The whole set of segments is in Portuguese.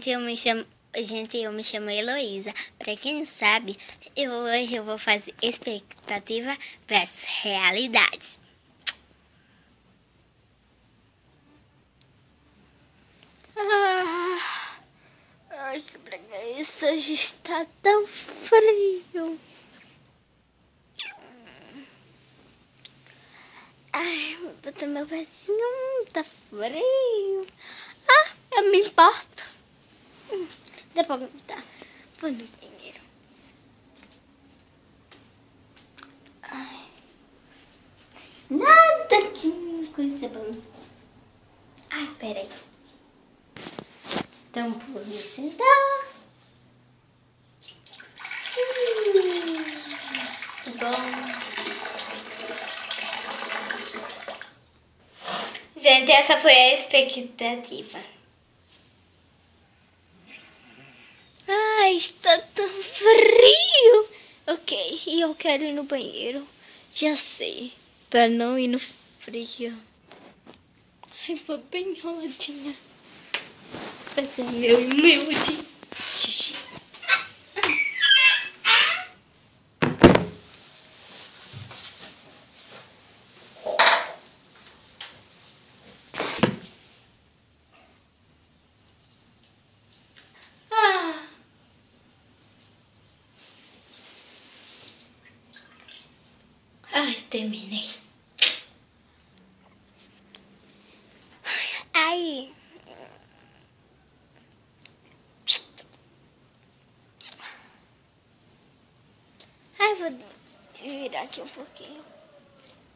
Eu me chamo Heloísa. Pra quem não sabe, hoje eu vou fazer expectativa versus realidade. Ai, que preguiça, hoje está tão frio. Ai, botar meu pezinho, tá frio. Ah, eu me importo. Dá pra aguentar. Vou no banheiro. Ai. Nada que coisa boa. Ai, peraí. Então vou me sentar. Que bom. Gente, essa foi a expectativa. Ai, está tão frio. Ok, e eu quero ir no banheiro. Já sei, para não ir no frio. Ai, vou bem enroladinha. Fazer meu humilde xixi. Ai, terminei. Ai. Ai, vou virar aqui um pouquinho.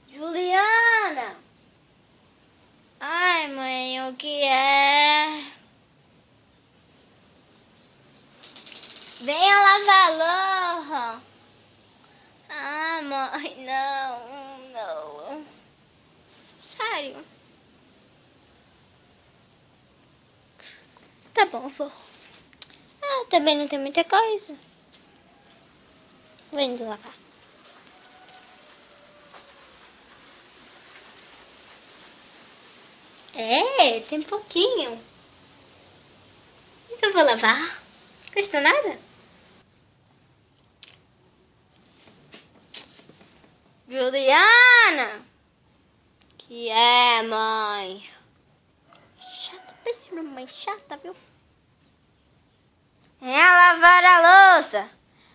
Juliana! Ai, mãe, o que é? Venha lavar a louça. Ah, mãe, não. Sério? Tá bom, vou. Ah, também não tem muita coisa. Vou indo lavar. É, tem pouquinho. Então eu vou lavar. Custa nada? Juliana! Que é, mãe? Chata, pensa numa mãe chata, viu? É lavar a louça.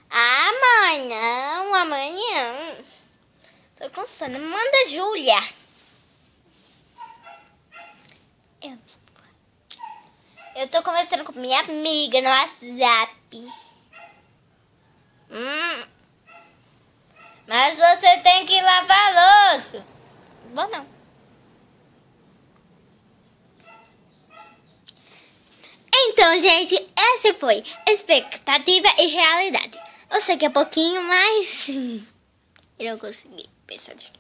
Ah, mãe, não, amanhã. Tô com sono. Manda, Júlia. Eu tô conversando com minha amiga no WhatsApp. Mas você tem que lavar a louça. Vou não. Então, gente, essa foi expectativa e realidade. Eu sei que é pouquinho, mas eu não consegui pensar direito.